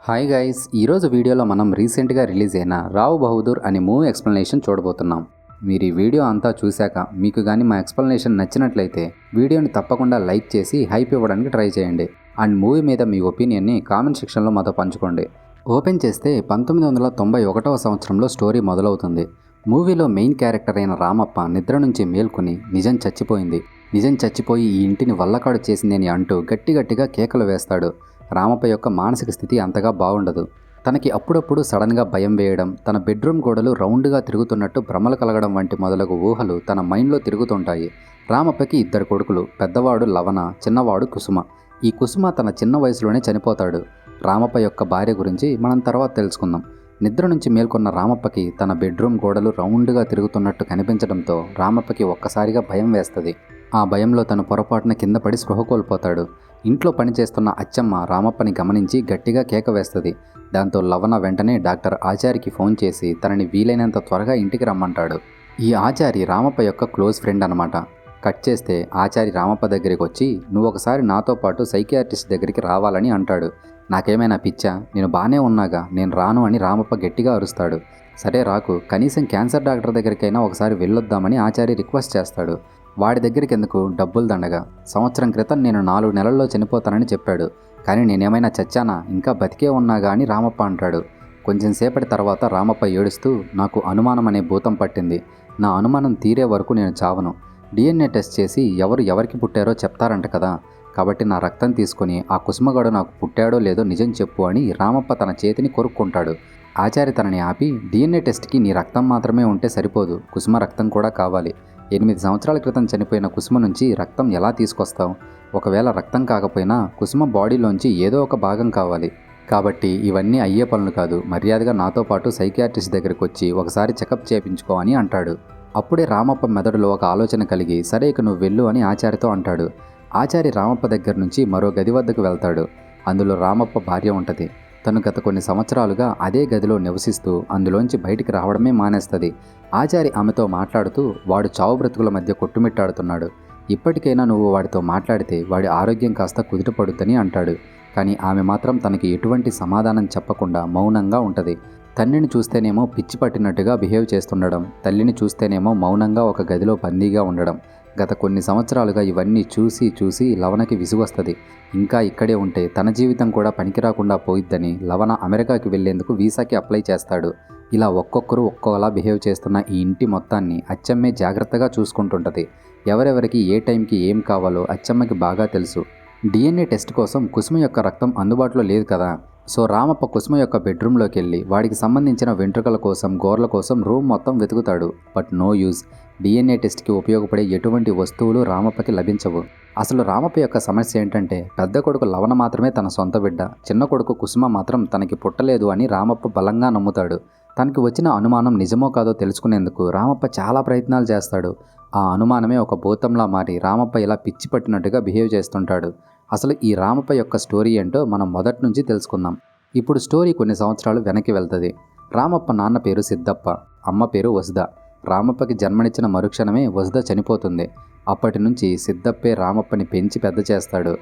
Hi guys, ఈరోజు వీడియోలో మనం రీసెంట్గా రిలీజ్ అయిన రావ్ బహదూర్ అనే మూవీ ఎక్స్ప్లెనేషన్ చూడబోతున్నాం. మీరు ఈ వీడియో అంతా చూశాక మీకు కానీ మా ఎక్స్ప్లెనేషన్ నచ్చినట్లయితే వీడియోని తప్పకుండా లైక్ చేసి హైప్ ఇవ్వడానికి ట్రై చేయండి. అండ్ మూవీ మీద మీ ఒపీనియన్ని కామెంట్ సెక్షన్లో మాతో పంచుకోండి. ఓపెన్ చేస్తే 1991వ సంవత్సరంలో స్టోరీ మొదలవుతుంది. మూవీలో మెయిన్ క్యారెక్టర్ అయిన రామప్ప నిద్ర నుంచి మేల్కొని నిజం చచ్చిపోయి ఈ ఇంటిని వల్లకాడు చేసిందని అంటూ గట్టిగా కేకలు వేస్తాడు. రామప్ప యొక్క మానసిక స్థితి అంతగా బాగుండదు. తనకి అప్పుడప్పుడు సడన్గా భయం వేయడం, తన బెడ్రూమ్ గోడలు రౌండ్గా తిరుగుతున్నట్టు భ్రమలు కలగడం వంటి మొదలగు ఊహలు తన మైండ్లో తిరుగుతుంటాయి. రామప్పకి 2 కొడుకులు, పెద్దవాడు లవణ, చిన్నవాడు కుసుమ. ఈ కుసుమ తన చిన్న వయసులోనే చనిపోతాడు. రామప్ప యొక్క భార్య గురించి మనం తర్వాత తెలుసుకుందాం. నిద్ర నుంచి మేల్కొన్న రామప్పకి తన బెడ్రూమ్ గోడలు రౌండ్గా తిరుగుతున్నట్టు కనిపించడంతో రామప్పకి ఒక్కసారిగా భయం వేస్తుంది. ఆ భయంలో తను పొరపాటున కింద పడి స్పృహ కోల్పోతాడు. ఇంట్లో పనిచేస్తున్న అచ్చమ్మ రామప్పని గమనించి గట్టిగా కేక వేస్తుంది. దాంతో లవణ వెంటనే డాక్టర్ ఆచారికి ఫోన్ చేసి తనని వీలైనంత త్వరగా ఇంటికి రమ్మంటాడు. ఈ ఆచారి రామప్ప యొక్క క్లోజ్ ఫ్రెండ్ అనమాట. కట్ చేస్తే ఆచారి రామప్ప దగ్గరికి వచ్చి, నువ్వు ఒకసారి నాతో పాటు సైకియాట్రిస్ట్ దగ్గరికి రావాలని అంటాడు. నాకేమైనా పిచ్చా? నేను బాగానే ఉన్నాగా, నేను రాను అని రామప్ప గట్టిగా అరుస్తాడు. సరే రాకు, కనీసం క్యాన్సర్ డాక్టర్ దగ్గరికైనా ఒకసారి వెళ్ళొద్దామని ఆచారి రిక్వెస్ట్ చేస్తాడు. వాడి దగ్గరికి ఎందుకు, డబ్బులు దండగా. సంవత్సరం క్రితం నేను 4 నెలల్లో చనిపోతానని చెప్పాడు. కానీ నేనేమైనా చచ్చానా, ఇంకా బతికే ఉన్నాగా అని రామప్ప అంటాడు. కొంచెం సేపటి తర్వాత రామప్ప ఏడుస్తూ, నాకు అనుమానం అనే భూతం పట్టింది. నా అనుమానం తీరే వరకు నేను చావను. DNA టెస్ట్ చేసి ఎవరికి పుట్టారో చెప్తారంట కదా. కాబట్టి నా రక్తం తీసుకుని ఆ కుసుమగాడు నాకు పుట్టాడో లేదో నిజం చెప్పు అని రామప్ప తన చేతిని కొరుక్కుంటాడు. ఆచారి తనని ఆపి, DNA టెస్ట్కి నీ రక్తం మాత్రమే ఉంటే సరిపోదు, కుసుమ రక్తం కూడా కావాలి. 8 సంవత్సరాల క్రితం చనిపోయిన కుసుమ నుంచి రక్తం ఎలా తీసుకొస్తావు? ఒకవేళ రక్తం కాకపోయినా కుసుమ బాడీలోంచి ఏదో ఒక భాగం కావాలి. కాబట్టి ఇవన్నీ అయ్యే పనులు కాదు. మర్యాదగా నాతో పాటు సైకియాట్రిస్ట్ దగ్గరికి వచ్చి ఒకసారి చెకప్ చేయించుకో అని అంటాడు. అప్పుడే రామప్ప మెదడులో ఒక ఆలోచన కలిగి, సరే ఇక నువ్వు వెళ్ళు అని ఆచారితో అంటాడు. ఆచారి రామప్ప దగ్గర నుంచి మరో గది వద్దకు వెళ్తాడు. అందులో రామప్ప భార్య ఉంటుంది. తను గత కొన్ని సంవత్సరాలుగా అదే గదిలో నివసిస్తూ అందులోంచి బయటికి రావడమే మానేస్తుంది. ఆచారి ఆమెతో మాట్లాడుతూ, వాడు చావు బ్రతుకుల మధ్య కొట్టుమిట్టాడుతున్నాడు. ఇప్పటికైనా నువ్వు వాడితో మాట్లాడితే వాడి ఆరోగ్యం కాస్త కుదుటపడుద్దని అంటాడు. కానీ ఆమె మాత్రం తనకి ఎటువంటి సమాధానం చెప్పకుండా మౌనంగా ఉంటుంది. తండ్రిని చూస్తేనేమో పిచ్చి పట్టినట్టుగా బిహేవ్ చేస్తుండడం, తల్లిని చూస్తేనేమో మౌనంగా ఒక గదిలో బందీగా ఉండడం. గత కొన్ని సంవత్సరాలుగా ఇవన్నీ చూసి లవణకి విసుగొస్తుంది. ఇంకా ఇక్కడే ఉంటే తన జీవితం కూడా పనికిరాకుండా పోయిద్దని లవణ అమెరికాకి వెళ్లేందుకు వీసాకి అప్లై చేస్తాడు. ఇలా ఒక్కొక్కరు ఒక్కోలా బిహేవ్ చేస్తున్న ఈ ఇంటి మొత్తాన్ని అచ్చమ్మే జాగ్రత్తగా చూసుకుంటుంటుంది. ఎవరెవరికి ఏ టైంకి ఏం కావాలో అచ్చమ్మకి బాగా తెలుసు. DNA టెస్ట్ కోసం కుసుమ యొక్క రక్తం అందుబాటులో లేదు కదా. సో రామప్ప కుసుమ యొక్క బెడ్రూమ్లోకి వెళ్ళి వాడికి సంబంధించిన వెంట్రుకల కోసం, గోర్ల కోసం రూమ్ మొత్తం వెతుకుతాడు. But no use. DNA టెస్ట్కి ఉపయోగపడే ఎటువంటి వస్తువులు రామప్పకి లభించవు. అసలు రామప్ప యొక్క సమస్య ఏంటంటే, పెద్ద కొడుకు లవణ మాత్రమే తన సొంత బిడ్డ, చిన్న కొడుకు కుసుమ మాత్రం తనకి పుట్టలేదు అని రామప్ప బలంగా నమ్ముతాడు. తనకి వచ్చిన అనుమానం నిజమో కాదో తెలుసుకునేందుకు రామప్ప చాలా ప్రయత్నాలు చేస్తాడు. ఆ అనుమానమే ఒక భూతంలా మారి రామప్ప ఇలా పిచ్చి పట్టినట్టుగా బిహేవ్ చేస్తుంటాడు. అసలు ఈ రామప్ప యొక్క స్టోరీ ఏంటో మనం మొదటి నుంచి తెలుసుకుందాం. ఇప్పుడు స్టోరీ కొన్ని సంవత్సరాలు వెనక్కి వెళ్తుంది. రామప్ప నాన్న పేరు సిద్ధప్ప, అమ్మ పేరు వసుధ. రామప్పకి జన్మనిచ్చిన మరుక్షణమే వసుధ చనిపోతుంది. అప్పటి నుంచి సిద్ధప్పే రామప్పని పెంచి పెద్ద చేస్తాడు.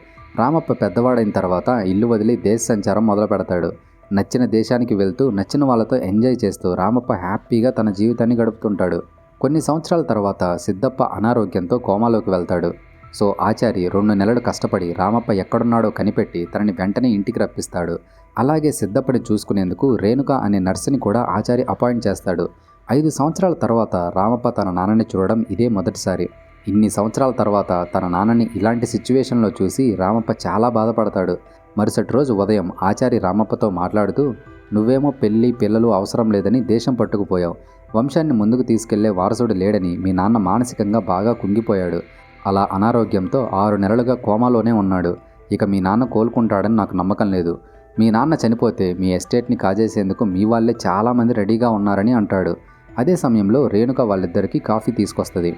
రామప్ప పెద్దవాడైన తర్వాత ఇల్లు వదిలి దేశ సంచారం మొదలు పెడతాడు. నచ్చిన దేశానికి వెళ్తూ నచ్చిన వాళ్ళతో ఎంజాయ్ చేస్తూ రామప్ప హ్యాపీగా తన జీవితాన్ని గడుపుతుంటాడు. కొన్ని సంవత్సరాల తర్వాత సిద్ధప్ప అనారోగ్యంతో కోమాలోకి వెళ్తాడు. సో ఆచారి 2 నెలలు కష్టపడి రామప్ప ఎక్కడున్నాడో కనిపెట్టి తనని వెంటనే ఇంటికి రప్పిస్తాడు. అలాగే సిద్ధప్పని చూసుకునేందుకు రేణుక అనే నర్సుని కూడా ఆచారి అపాయింట్ చేస్తాడు. 5 సంవత్సరాల తర్వాత రామప్ప తన నాన్నని చూడడం ఇదే మొదటిసారి. ఇన్ని సంవత్సరాల తర్వాత తన నాన్నని ఇలాంటి సిచ్యువేషన్లో చూసి రామప్ప చాలా బాధపడతాడు. మరుసటి రోజు ఉదయం ఆచారి రామప్పతో మాట్లాడుతూ, నువ్వేమో పెళ్ళి పిల్లలు అవసరం లేదని దేశం పట్టుకుపోయావు. వంశాన్ని ముందుకు తీసుకెళ్లే వారసుడు లేడని మీ నాన్న మానసికంగా బాగా కుంగిపోయాడు. అలా అనారోగ్యంతో 6 నెలలుగా కోమాలోనే ఉన్నాడు. ఇక మీ నాన్న కోలుకుంటాడని నాకు నమ్మకం లేదు. మీ నాన్న చనిపోతే మీ ఎస్టేట్ని కాజేసేందుకు మీ వాళ్ళే చాలామంది రెడీగా ఉన్నారని అంటాడు. అదే సమయంలో రేణుక వాళ్ళిద్దరికీ కాఫీ తీసుకొస్తుంది.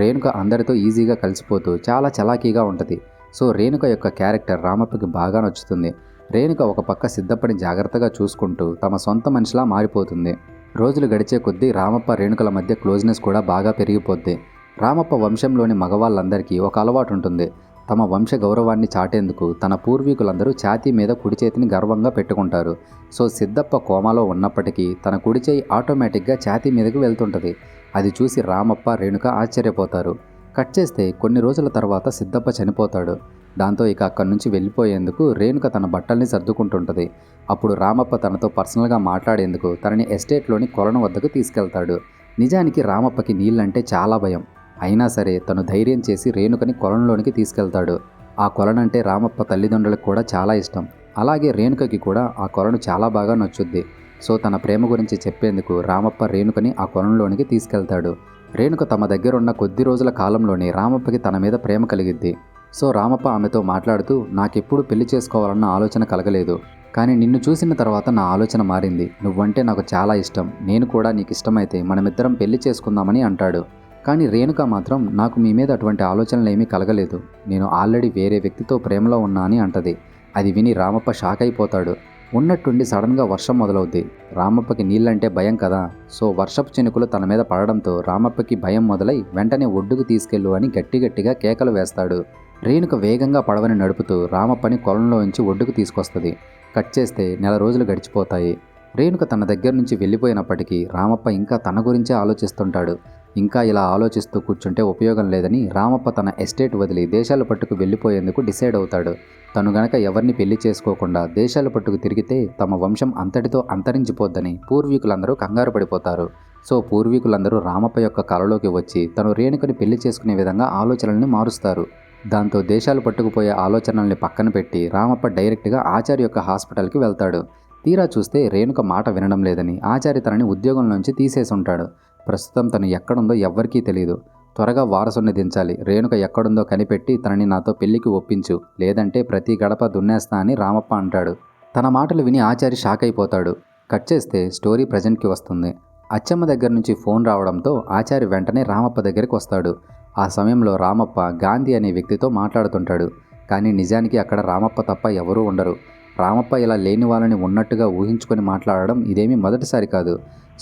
రేణుక అందరితో ఈజీగా కలిసిపోతూ చాలా చలాకీగా ఉంటుంది. సో రేణుక యొక్క క్యారెక్టర్ రామప్పకి బాగా నచ్చుతుంది. రేణుక ఒక పక్క సిద్ధప్పని జాగ్రత్తగా చూసుకుంటూ తమ సొంత మనిషిలా మారిపోతుంది. రోజులు గడిచే కొద్దీ రామప్ప రేణుకల మధ్య క్లోజ్నెస్ కూడా బాగా పెరిగిపోద్ది. రామప్ప వంశంలోని మగవాళ్ళందరికీ ఒక అలవాటు ఉంటుంది. తమ వంశ గౌరవాన్ని చాటేందుకు తన పూర్వీకులందరూ ఛాతీ మీద కుడి చేతిని గర్వంగా పెట్టుకుంటారు. సో సిద్ధప్ప కోమాలో ఉన్నప్పటికీ తన కుడి చేయి ఆటోమేటిక్గా ఛాతీ మీదకు వెళ్తుంటుంది. అది చూసి రామప్ప, రేణుక ఆశ్చర్యపోతారు. కట్ చేస్తే కొన్ని రోజుల తర్వాత సిద్ధప్ప చనిపోతాడు. దాంతో ఇక అక్కడి నుంచి వెళ్ళిపోయేందుకు రేణుక తన బట్టల్ని సర్దుకుంటుంటుంది. అప్పుడు రామప్ప తనతో పర్సనల్గా మాట్లాడేందుకు తనని ఎస్టేట్లోని కొలను వద్దకు తీసుకెళ్తాడు. నిజానికి రామప్పకి నీళ్ళంటే చాలా భయం. అయినా సరే తను ధైర్యం చేసి రేణుకని కొలంలోనికి తీసుకెళ్తాడు. ఆ కొలనంటే రామప్ప తల్లిదండ్రులకు కూడా చాలా ఇష్టం. అలాగే రేణుకకి కూడా ఆ కొలను చాలా బాగా నచ్చుద్ది. సో తన ప్రేమ గురించి చెప్పేందుకు రామప్ప రేణుకని ఆ కొలంలోనికి తీసుకెళ్తాడు. రేణుక తమ దగ్గరున్న కొద్ది రోజుల కాలంలోనే రామప్పకి తన మీద ప్రేమ కలిగిద్ది. సో రామప్ప ఆమెతో మాట్లాడుతూ, నాకెప్పుడు పెళ్లి చేసుకోవాలన్న ఆలోచన కలగలేదు, కానీ నిన్ను చూసిన తర్వాత నా ఆలోచన మారింది. నువ్వంటే నాకు చాలా ఇష్టం, నేను కూడా నీకు ఇష్టమైతే మనమిద్దరం పెళ్లి చేసుకుందామని అంటాడు. కానీ రేణుక మాత్రం నాకు మీ మీద అటువంటి ఆలోచనలు ఏమీ కలగలేదు, నేను ఆల్రెడీ వేరే వ్యక్తితో ప్రేమలో ఉన్నా అని అంటది. అది విని రామప్ప షాక్ అయిపోతాడు. ఉన్నట్టుండి సడన్గా వర్షం మొదలవుద్ది. రామప్పకి నీళ్ళంటే భయం కదా, సో వర్షపు చినుకులు తన మీద పడడంతో రామప్పకి భయం మొదలై వెంటనే ఒడ్డుకు తీసుకెళ్ళు అని గట్టిగట్టిగా కేకలు వేస్తాడు. రేణుక వేగంగా పడవని నడుపుతూ రామప్పని కొలంలోంచి ఒడ్డుకు తీసుకొస్తుంది. కట్ చేస్తే నెల రోజులు గడిచిపోతాయి. రేణుక తన దగ్గర నుంచి వెళ్ళిపోయినప్పటికీ రామప్ప ఇంకా తన గురించే ఆలోచిస్తుంటాడు. ఇంకా ఇలా ఆలోచిస్తూ కూర్చుంటే ఉపయోగం లేదని రామప్ప తన ఎస్టేట్ వదిలి దేశాల పట్టుకు వెళ్ళిపోయేందుకు డిసైడ్ అవుతాడు. తను గనక ఎవరిని పెళ్లి చేసుకోకుండా దేశాల పట్టుకు తిరిగితే తమ వంశం అంతటితో అంతరించిపోద్దని పూర్వీకులందరూ కంగారు పడిపోతారు. సో పూర్వీకులందరూ రామప్ప యొక్క కలలోకి వచ్చి తను రేణుకని పెళ్లి చేసుకునే విధంగా ఆలోచనల్ని మారుస్తారు. దాంతో దేశాలు పట్టుకుపోయే ఆలోచనల్ని పక్కన పెట్టి రామప్ప డైరెక్ట్గా ఆచార్య యొక్క హాస్పిటల్కి వెళ్తాడు. తీరా చూస్తే రేణుక మాట వినడం లేదని ఆచార్య తనని ఉద్యోగంలోంచి తీసేసి ఉంటాడు. ప్రస్తుతం తను ఎక్కడుందో ఎవ్వరికీ తెలియదు. త్వరగా వారసుని దించాలి, రేణుక ఎక్కడుందో కనిపెట్టి తనని నాతో పెళ్లికి ఒప్పించు, లేదంటే ప్రతి గడప దున్నేస్తా అని రామప్ప అంటాడు. తన మాటలు విని ఆచార్య షాక్ అయిపోతాడు. కట్ చేస్తే స్టోరీ ప్రజెంట్కి వస్తుంది. అచ్చమ్మ దగ్గర నుంచి ఫోన్ రావడంతో ఆచార్య వెంటనే రామప్ప దగ్గరికి వస్తాడు. ఆ సమయంలో రామప్ప గాంధీ అనే వ్యక్తితో మాట్లాడుతుంటాడు. కానీ నిజానికి అక్కడ రామప్ప తప్ప ఎవరూ ఉండరు. రామప్ప ఇలా లేని వాళ్ళని ఉన్నట్టుగా ఊహించుకొని మాట్లాడడం ఇదేమీ మొదటిసారి కాదు.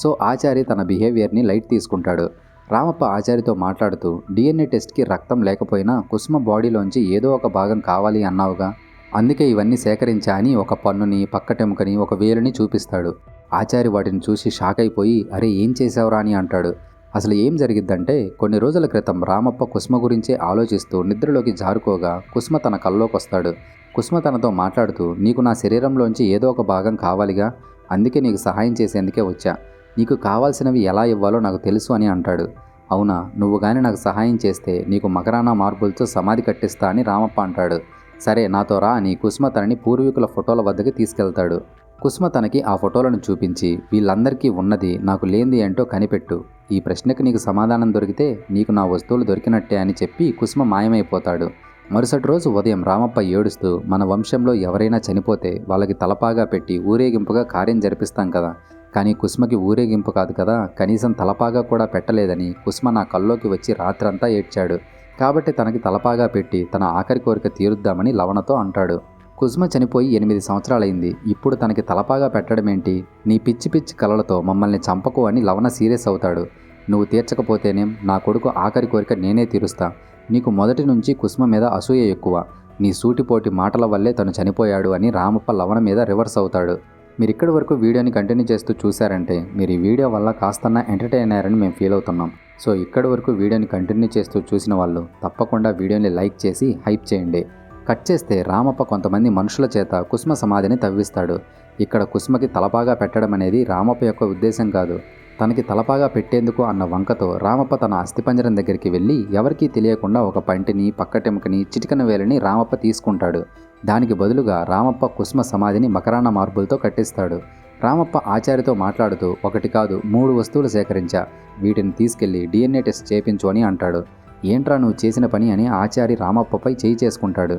సో ఆచార్య తన బిహేవియర్ని లైట్ తీసుకుంటాడు. రామప్ప ఆచార్యతో మాట్లాడుతూ, డిఎన్ఏ టెస్ట్కి రక్తం లేకపోయినా కుసుమ బాడీలోంచి ఏదో ఒక భాగం కావాలి అన్నావుగా, అందుకే ఇవన్నీ సేకరించా అని ఒక పన్నుని, పక్కటెముకని, ఒక వేలుని చూపిస్తాడు. ఆచార్య వాటిని చూసి షాక్ అయిపోయి, అరే ఏం చేసావురా అని అంటాడు. అసలు ఏం జరిగిద్దంటే కొన్ని రోజుల క్రితం రామప్ప కుసుమ గురించే ఆలోచిస్తూ నిద్రలోకి జారుకోగా కుసుమ తన కల్లోకి వస్తాడు. కుసుమ తనతో మాట్లాడుతూ, నీకు నా శరీరంలోంచి ఏదో ఒక భాగం కావాలిగా, అందుకే నీకు సహాయం చేసేందుకే వచ్చా, నీకు కావాల్సినవి ఎలా ఇవ్వాలో నాకు తెలుసు అని అంటాడు. అవునా, నువ్వు కానీ నాకు సహాయం చేస్తే నీకు మకరానా మార్బుల్తో సమాధి కట్టిస్తా అని రామప్ప అంటాడు. సరే నాతో రా అని కుసుమ తనని పూర్వీకుల ఫోటోల వద్దకు తీసుకెళ్తాడు. కుసుమ తనకి ఆ ఫోటోలను చూపించి, వీళ్ళందరికీ ఉన్నది నాకు లేనిది ఏంటో కనిపెట్టు, ఈ ప్రశ్నకు నీకు సమాధానం దొరికితే నీకు నా వస్తువులు దొరికినట్టే అని చెప్పి కుసుమ మాయమైపోతాడు. మరుసటి రోజు ఉదయం రామప్ప ఏడుస్తూ, మన వంశంలో ఎవరైనా చనిపోతే వాళ్ళకి తలపాగా పెట్టి ఊరేగింపుగా కార్యం జరిపిస్తాం కదా, కానీ కుసుమకి ఊరేగింపు కాదు కదా, కనీసం తలపాగా కూడా పెట్టలేదని కుసుమ నా కల్లోకి వచ్చి రాత్రంతా ఏడ్చాడు. కాబట్టి తనకి తలపాగా పెట్టి తన ఆఖరి కోరిక తీరుద్దామని లవణతో అంటాడు. కుసుమ చనిపోయి 8 సంవత్సరాలైంది, ఇప్పుడు తనకి తలపాగా పెట్టడమేంటి, నీ పిచ్చి పిచ్చి కలలతో మమ్మల్ని చంపకు అని లవణ సీరియస్ అవుతాడు. నువ్వు తీర్చకపోతేనేం, నా కొడుకు ఆఖరి కోరిక నేనే తీరుస్తా, నీకు మొదటి నుంచి కుసుమ మీద అసూయ ఎక్కువ, నీ సూటిపోటి మాటల వల్లే తను చనిపోయాడు అని రామప్ప లవణ మీద రివర్స్ అవుతాడు. మీరు ఇక్కడి వరకు వీడియోని కంటిన్యూ చేస్తూ చూశారంటే మీరు ఈ వీడియో వల్ల కాస్తన్నా ఎంటర్టైన్ అయ్యారని మేము ఫీల్ అవుతున్నాం. సో ఇక్కడి వరకు వీడియోని కంటిన్యూ చేస్తూ చూసిన వాళ్ళు తప్పకుండా వీడియోని లైక్ చేసి హైప్ చేయండి. కట్ చేస్తే రామప్ప కొంతమంది మనుషుల చేత కుసుమ సమాధిని తవ్విస్తాడు. ఇక్కడ కుసుమకి తలపాగా పెట్టడం అనేది రామప్ప యొక్క ఉద్దేశం కాదు. తనకి తలపాగా పెట్టేందుకు అన్న వంకతో రామప్ప తన అస్థిపంజరం దగ్గరికి వెళ్ళి ఎవరికీ తెలియకుండా ఒక పంటిని, పక్కటెముకని, చిటికన వేలిని రామప్ప తీసుకుంటాడు. దానికి బదులుగా రామప్ప కుసుమ సమాధిని మకరానా మార్బుల్తో కట్టిస్తాడు. రామప్ప ఆచార్యతో మాట్లాడుతూ, ఒకటి కాదు 3 వస్తువులు సేకరించా, వీటిని తీసుకెళ్లి డిఎన్ఏ టెస్ట్ చేయించు అని అంటాడు. ఏంట్రా నువ్వు చేసిన పని అని ఆచారి రామప్పపై చేయి చేసుకుంటాడు.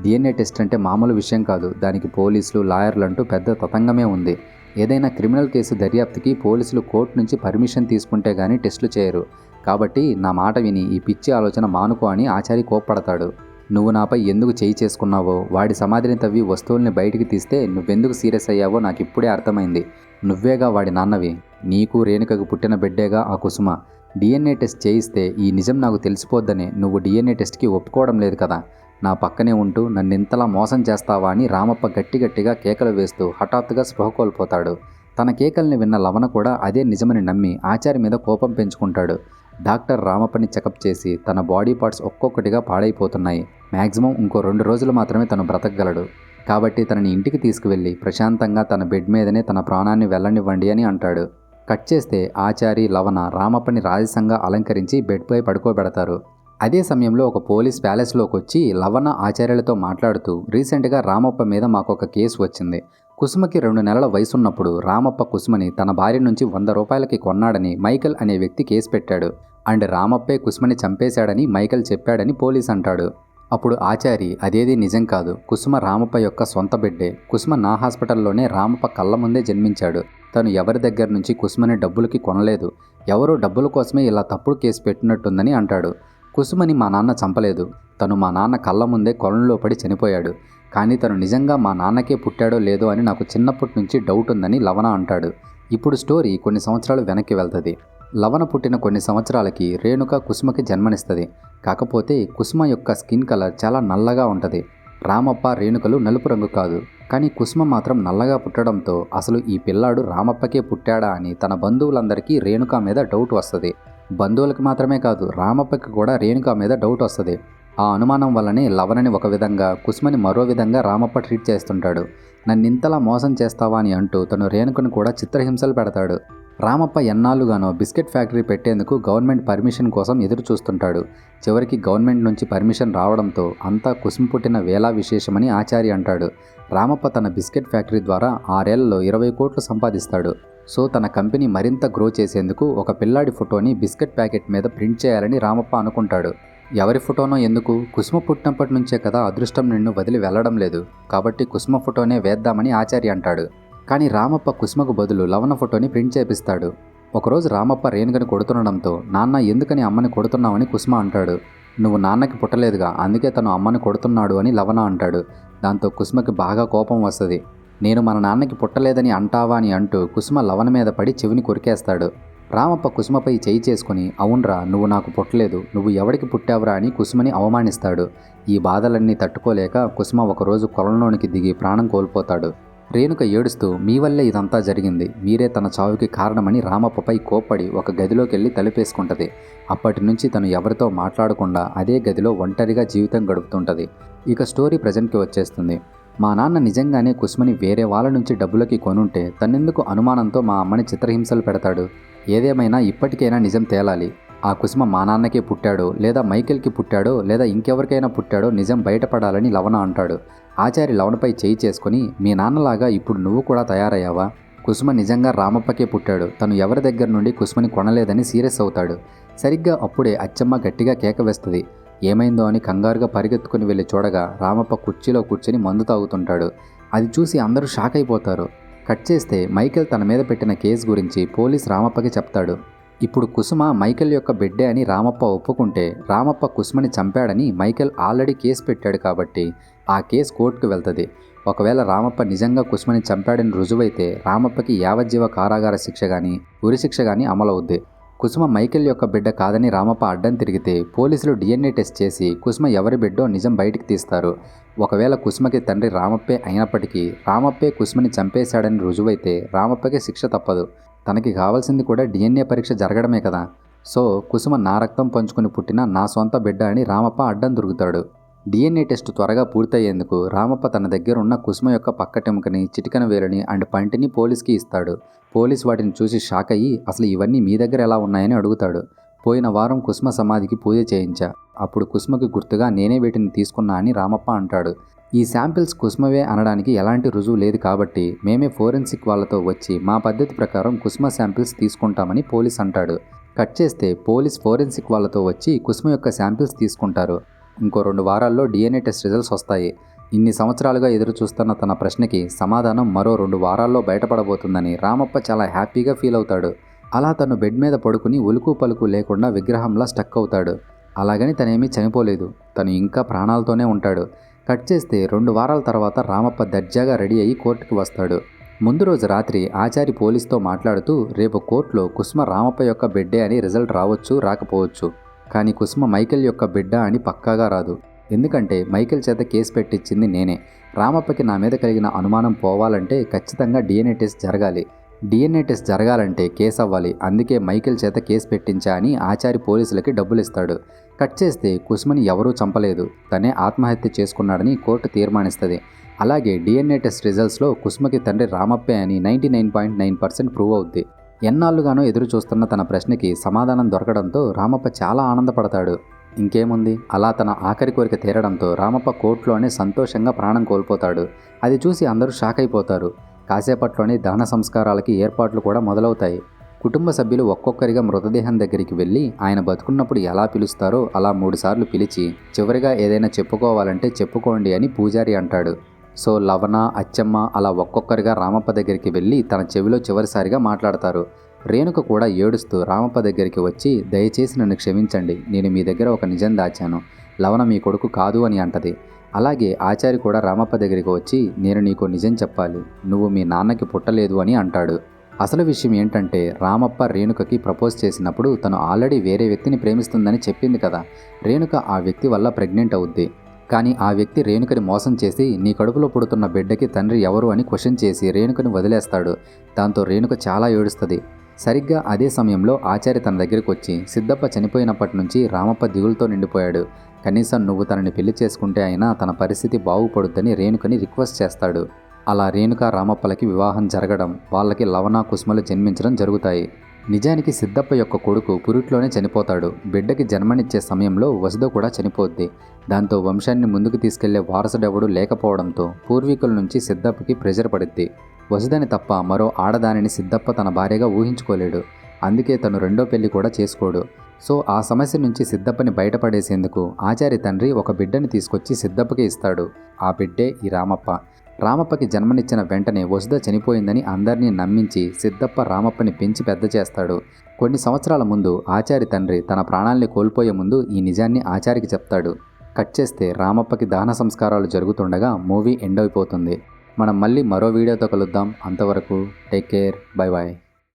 డిఎన్ఏ టెస్ట్ అంటే మామూలు విషయం కాదు, దానికి పోలీసులు, లాయర్లు అంటూ పెద్ద తతంగమే ఉంది. ఏదైనా క్రిమినల్ కేసు దర్యాప్తుకి పోలీసులు కోర్టు నుంచి పర్మిషన్ తీసుకుంటే గానీ టెస్టులు చేయరు. కాబట్టి నా మాట విని ఈ పిచ్చి ఆలోచన మానుకో అని ఆచారి కోప్పడతాడు. నువ్వు నాపై ఎందుకు చేయి చేసుకున్నావో, వాడి సమాధిని తవ్వి వస్తువుల్ని బయటికి తీస్తే నువ్వెందుకు సీరియస్ అయ్యావో నాకు ఇప్పుడే అర్థమైంది. నువ్వేగా వాడి నాన్నవి, నీకు రేణుకకు పుట్టిన బిడ్డేగా ఆ కుసుమ. డిఎన్ఏ టెస్ట్ చేయిస్తే ఈ నిజం నాకు తెలిసిపోద్దనే నువ్వు డిఎన్ఏ టెస్ట్కి ఒప్పుకోవడం లేదు కదా. నా పక్కనే ఉంటూ నన్నింతలా మోసం చేస్తావా అని రామప్ప గట్టిగా కేకలు వేస్తూ హఠాత్తుగా స్పృహ కోల్పోతాడు. తన కేకల్ని విన్న లవణ కూడా అదే నిజమని నమ్మి ఆచారి మీద కోపం పెంచుకుంటాడు. డాక్టర్ రామప్పని చెకప్ చేసి తన బాడీ పార్ట్స్ ఒక్కొక్కటిగా పాడైపోతున్నాయి. మ్యాక్సిమం ఇంకో 2 రోజులు మాత్రమే తను బ్రతకగలడు. కాబట్టి తనని ఇంటికి తీసుకువెళ్ళి ప్రశాంతంగా తన బెడ్ మీదనే తన ప్రాణాన్ని వెళ్ళనివ్వండి అని అంటాడు. కట్ చేస్తే ఆచారి, లవణ రామప్పని రాజసంగా అలంకరించి బెడ్పై పడుకోబెడతారు. అదే సమయంలో ఒక పోలీస్ ప్యాలెస్లోకి వచ్చి లవణ ఆచార్యులతో మాట్లాడుతూ, రీసెంట్గా రామప్ప మీద మాకొక కేసు వచ్చింది. కుసుమకి 2 నెలల వయసున్నప్పుడు రామప్ప కుసుమని తన భార్య నుంచి 100 రూపాయలకి కొన్నాడని మైకేల్ అనే వ్యక్తి కేసు పెట్టాడు. అండ్ రామప్పే కుసుమని చంపేశాడని మైకేల్ చెప్పాడని పోలీస్ అంటాడు. అప్పుడు ఆచారి, అదేది నిజం కాదు, కుసుమ రామప్ప యొక్క సొంత బిడ్డే. కుసుమ నా హాస్పిటల్లోనే రామప్ప కళ్ళ ముందే జన్మించాడు. తను ఎవరి దగ్గర నుంచి కుసుమని డబ్బులకి కొనలేదు. ఎవరో డబ్బుల కోసమే ఇలా తప్పుడు కేసు పెట్టినట్టుందని అంటాడు. కుసుమని మా నాన్న చంపలేదు. తను మా నాన్న కళ్ళ ముందే కొలంలో పడి చనిపోయాడు. కానీ తను నిజంగా మా నాన్నకే పుట్టాడో లేదో అని నాకు చిన్నప్పటి నుంచి డౌట్ ఉందని లవణ అంటాడు. ఇప్పుడు స్టోరీ కొన్ని సంవత్సరాలు వెనక్కి వెళ్తుంది. లవణ పుట్టిన కొన్ని సంవత్సరాలకి రేణుక కుసుమకి జన్మనిస్తుంది. కాకపోతే కుసుమ యొక్క స్కిన్ కలర్ చాలా నల్లగా ఉంటుంది. రామప్ప, రేణుకలు నలుపు రంగు కాదు. కానీ కుసుమ మాత్రం నల్లగా పుట్టడంతో అసలు ఈ పిల్లాడు రామప్పకే పుట్టాడా అని తన బంధువులందరికీ రేణుక మీద డౌట్ వస్తుంది. బంధువులకి మాత్రమే కాదు, రామప్పకి కూడా రేణుక మీద డౌట్ వస్తుంది. ఆ అనుమానం వల్లనే లవణని ఒక విధంగా, కుసుమని మరో విధంగా రామప్ప ట్రీట్ చేస్తుంటాడు. నన్నింతలా మోసం చేస్తావా అని అంటూ తను రేణుకను కూడా చిత్రహింసలు పెడతాడు. రామప్ప ఎన్నాళ్ళుగానో బిస్కెట్ ఫ్యాక్టరీ పెట్టేందుకు గవర్నమెంట్ పర్మిషన్ కోసం ఎదురు చూస్తుంటాడు. చివరికి గవర్నమెంట్ నుంచి పర్మిషన్ రావడంతో అంతా కుసుమ పుట్టిన వేళ విశేషమని ఆచారి అంటాడు. రామప్ప తన బిస్కెట్ ఫ్యాక్టరీ ద్వారా 6 ఏళ్లలో 20 కోట్లు సంపాదిస్తాడు. సో తన కంపెనీ మరింత గ్రో చేసేందుకు ఒక పిల్లాడి ఫోటోని బిస్కెట్ ప్యాకెట్ మీద ప్రింట్ చేయాలని రామప్ప అనుకుంటాడు. ఎవరి ఫోటోనో ఎందుకు? కుసుమ పుట్టినప్పటి నుంచే కదా అదృష్టం నిన్ను వదిలి వెళ్లడం లేదు, కాబట్టి కుసుమ ఫోటోనే వేద్దామని ఆచారి అంటాడు. కానీ రామప్ప కుసుమకు బదులు లవణ ఫోటోని ప్రింట్ చేపిస్తాడు. ఒకరోజు రామప్ప రేణుకని కొడుతుండడంతో, నాన్న ఎందుకని అమ్మని కొడుతున్నావని కుసుమ అంటాడు. నువ్వు నాన్నకి పుట్టలేదుగా, అందుకే తను అమ్మని కొడుతున్నాడు అని లవణ అంటాడు. దాంతో కుసుమకి బాగా కోపం వస్తుంది. నేను మన నాన్నకి పుట్టలేదని అంటావా అని అంటూ కుసుమ లవణ మీద పడి చెవిని కొరికేస్తాడు. రామప్ప కుసుమపై చేయి చేసుకుని, అవునరా, నువ్వు నాకు పుట్టలేదు, నువ్వు ఎవడికి పుట్టావురా అని కుసుమని అవమానిస్తాడు. ఈ బాధలన్నీ తట్టుకోలేక కుసుమ ఒకరోజు కొలంలోనికి దిగి ప్రాణం కోల్పోతాడు. రేణుక ఏడుస్తూ, మీ వల్లే ఇదంతా జరిగింది, మీరే తన చావుకి కారణమని రామప్పపై కోప్పడి ఒక గదిలోకి వెళ్ళి తలుపేసుకుంటుంది. అప్పటి నుంచి తను ఎవరితో మాట్లాడకుండా అదే గదిలో ఒంటరిగా జీవితం గడుపుతుంటుంది. ఇక స్టోరీ ప్రజెంట్కి వచ్చేస్తుంది. మా నాన్న నిజంగానే కుసుమని వేరే వాళ్ళ నుంచి డబ్బులకి కొనుంటే తన్నెందుకు అనుమానంతో మా అమ్మని చిత్రహింసలు పెడతాడు? ఏదేమైనా ఇప్పటికైనా నిజం తేలాలి. ఆ కుసుమ మా నాన్నకే పుట్టాడో, లేదా మైకేల్కి పుట్టాడో, లేదా ఇంకెవరికైనా పుట్టాడో నిజం బయటపడాలని లవణ అంటాడు. ఆచారి లవణపై చేయి చేసుకుని, మీ నాన్నలాగా ఇప్పుడు నువ్వు కూడా తయారయ్యావా? కుసుమ నిజంగా రామప్పకే పుట్టాడు, తను ఎవరి దగ్గర నుండి కుసుమని కొనలేదని సీరియస్ అవుతాడు. సరిగ్గా అప్పుడే అచ్చమ్మ గట్టిగా కేక వేస్తుంది. ఏమైందో అని కంగారుగా పరిగెత్తుకుని వెళ్ళి చూడగా రామప్ప కుర్చీలో కూర్చొని మందు తాగుతుంటాడు. అది చూసి అందరూ షాక్ అయిపోతారు. కట్ చేస్తే మైకేల్ తన మీద పెట్టిన కేసు గురించి పోలీస్ రామప్పకి చెప్తాడు. ఇప్పుడు కుసుమ మైకేల్ యొక్క బిడ్డే అని రామప్ప ఒప్పుకుంటే, రామప్ప కుసుమని చంపాడని మైకేల్ ఆల్రెడీ కేసు పెట్టాడు కాబట్టి ఆ కేసు కోర్టుకు వెళ్తుంది. ఒకవేళ రామప్ప నిజంగా కుసుమని చంపాడని రుజువైతే రామప్పకి యావజ్జీవ కారాగార శిక్ష కానీ ఉరిశిక్ష కానీ అమలవుద్ది. కుసుమ మైకేల్ యొక్క బిడ్డ కాదని రామప్ప అడ్డం తిరిగితే పోలీసులు DNA టెస్ట్ చేసి కుసుమ ఎవరి బిడ్డో నిజం బయటికి తీస్తారు. ఒకవేళ కుసుమకి తండ్రి రామప్పే అయినప్పటికీ రామప్పే కుసుమని చంపేశాడని రుజువైతే రామప్పకి శిక్ష తప్పదు. తనకి కావాల్సింది కూడా DNA పరీక్ష జరగడమే కదా. సో కుసుమ నా రక్తం పంచుకుని పుట్టిన నా సొంత బిడ్డ అని రామప్ప అడ్డం దొరుకుతాడు. DNA టెస్ట్ త్వరగా పూర్తయ్యేందుకు రామప్ప తన దగ్గర ఉన్న కుసుమ యొక్క పక్కటెముకని, చిటికన వేలుని అండ్ పంటిని పోలీస్కి ఇస్తాడు. పోలీస్ వాటిని చూసి షాక్ అయ్యి, అసలు ఇవన్నీ మీ దగ్గర ఎలా ఉన్నాయని అడుగుతాడు. పోయిన వారం కుసుమ సమాధికి పూజ చేయించా, అప్పుడు కుసుమకి గుర్తుగా నేనే వీటిని తీసుకున్నా అని రామప్ప అంటాడు. ఈ శాంపిల్స్ కుసుమవే అనడానికి ఎలాంటి రుజువు లేదు కాబట్టి మేమే ఫోరెన్సిక్ వాళ్ళతో వచ్చి మా పద్ధతి ప్రకారం కుసుమ శాంపిల్స్ తీసుకుంటామని పోలీస్ అంటాడు. కట్ చేస్తే పోలీస్ ఫోరెన్సిక్ వాళ్ళతో వచ్చి కుసుమ యొక్క శాంపిల్స్ తీసుకుంటారు. ఇంకో 2 వారాల్లో DNA టెస్ట్ రిజల్ట్స్ వస్తాయి. ఇన్ని సంవత్సరాలుగా ఎదురు చూస్తున్న తన ప్రశ్నకి సమాధానం మరో 2 వారాల్లో బయటపడబోతుందని రామప్ప చాలా హ్యాపీగా ఫీల్ అవుతాడు. అలా తను బెడ్ మీద పడుకుని ఉలుకు పలుకు లేకుండా విగ్రహంలా స్టక్ అవుతాడు. అలాగని తనేమీ చనిపోలేదు, తను ఇంకా ప్రాణాలతోనే ఉంటాడు. కట్ చేస్తే 2 వారాల తర్వాత రామప్ప దర్జాగా రెడీ అయ్యి కోర్టుకు వస్తాడు. ముందు రోజు రాత్రి ఆచారి పోలీస్తో మాట్లాడుతూ, రేపు కోర్టులో కుసుమ రామప్ప యొక్క బిడ్డే అని రిజల్ట్ రావచ్చు, రాకపోవచ్చు, కానీ కుసుమ మైకేల్ యొక్క బిడ్డ అని పక్కాగా రాదు. ఎందుకంటే మైకేల్ చేత కేసు పెట్టించింది నేనే. రామప్పకి నా మీద కలిగిన అనుమానం పోవాలంటే ఖచ్చితంగా DNA టెస్ట్ జరగాలి. DNA టెస్ట్ జరగాలంటే కేసు అవ్వాలి. అందుకే మైకేల్ చేత కేసు పెట్టించా అని ఆచారి పోలీసులకి డబ్బులు ఇస్తాడు. కట్ చేస్తే కుసుమని ఎవరూ చంపలేదు, తనే ఆత్మహత్య చేసుకున్నాడని కోర్టు తీర్మానిస్తుంది. అలాగే DNA టెస్ట్ రిజల్ట్స్లో కుసుమకి తండ్రి రామప్పే అని 99.9% ప్రూవ్ అవుద్ది. ఎన్నాళ్ళుగానో ఎదురు చూస్తున్న తన ప్రశ్నకి సమాధానం దొరకడంతో రామప్ప చాలా ఆనందపడతాడు. ఇంకేముంది, అలా తన ఆఖరి కోరిక తీరడంతో రామప్ప కోర్టులోనే సంతోషంగా ప్రాణం కోల్పోతాడు. అది చూసి అందరూ షాక్ అయిపోతారు. కాసేపట్లోనే దహన సంస్కారాలకి ఏర్పాట్లు కూడా మొదలవుతాయి. కుటుంబ సభ్యులు ఒక్కొక్కరిగా మృతదేహం దగ్గరికి వెళ్ళి ఆయన బతుకున్నప్పుడు ఎలా పిలుస్తారో అలా 3 సార్లు పిలిచి చివరిగా ఏదైనా చెప్పుకోవాలంటే చెప్పుకోండి అని పూజారి అంటాడు. సో లవణ, అచ్చమ్మ అలా ఒక్కొక్కరిగా రామప్ప దగ్గరికి వెళ్ళి తన చెవిలో చివరిసారిగా మాట్లాడతారు. రేణుక కూడా ఏడుస్తూ రామప్ప దగ్గరికి వచ్చి, దయచేసి నన్ను క్షమించండి, నేను మీ దగ్గర ఒక నిజం దాచాను, లవణ మీ కొడుకు కాదు అని అంటది. అలాగే ఆచారి కూడా రామప్ప దగ్గరికి వచ్చి, నేను నీకు నిజం చెప్పాలి, నువ్వు మీ నాన్నకి పుట్టలేదు అని అంటాడు. అసలు విషయం ఏంటంటే రామప్ప రేణుకకి ప్రపోజ్ చేసినప్పుడు తను ఆల్రెడీ వేరే వ్యక్తిని ప్రేమిస్తుందని చెప్పింది కదా. రేణుక ఆ వ్యక్తి వల్ల ప్రెగ్నెంట్ అవుద్ది. కానీ ఆ వ్యక్తి రేణుకని మోసం చేసి నీ కడుపులో పుడుతున్న బిడ్డకి తండ్రి ఎవరు అని క్వశ్చన్ చేసి రేణుకని వదిలేస్తాడు. దాంతో రేణుక చాలా ఏడుస్తుంది. సరిగ్గా అదే సమయంలో ఆచారి తన దగ్గరికి వచ్చి, సిద్ధప్ప చనిపోయినప్పటి నుంచి రామప్ప దిగులుతో నిండిపోయాడు, కనీసం నువ్వు తనని పెళ్లి చేసుకుంటే అయినా తన పరిస్థితి బాగుపడుద్దని రేణుకని రిక్వెస్ట్ చేస్తాడు. అలా రేణుక రామప్పలకి వివాహం జరగడం, వాళ్ళకి లవణ, కుసుమలు జన్మించడం జరుగుతాయి. నిజానికి సిద్ధప్ప యొక్క కొడుకు పురిట్లోనే చనిపోతాడు. బిడ్డకి జన్మనిచ్చే సమయంలో వసుధ కూడా చనిపోద్ది. దాంతో వంశాన్ని ముందుకు తీసుకెళ్లే వారసుడెవడూ లేకపోవడంతో పూర్వీకుల నుంచి సిద్ధప్పకి ప్రెషర్ పడుద్ది. వసుధని తప్ప మరో ఆడదానిని సిద్ధప్ప తన భార్యగా ఊహించుకోలేడు. అందుకే తను రెండో పెళ్లి కూడా చేసుకోడు. సో ఆ సమస్య నుంచి సిద్ధప్పని బయటపడేసేందుకు ఆచారి తండ్రి ఒక బిడ్డని తీసుకొచ్చి సిద్ధప్పకి ఇస్తాడు. ఆ బిడ్డే ఈ రామప్ప. రామప్పకి జన్మనిచ్చిన వెంటనే వసుధ చనిపోయిందని అందరినీ నమ్మించి సిద్ధప్ప రామప్పని పెంచి పెద్ద చేస్తాడు. కొన్ని సంవత్సరాల ముందు ఆచారి తండ్రి తన ప్రాణాల్ని కోల్పోయే ముందు ఈ నిజాన్ని ఆచారికి చెప్తాడు. కట్ చేస్తే రామప్పకి దహన సంస్కారాలు జరుగుతుండగా మూవీ ఎండ్ అయిపోతుంది. మనం మళ్ళీ మరో వీడియోతో కలుద్దాం. అంతవరకు టేక్ కేర్, బై బాయ్.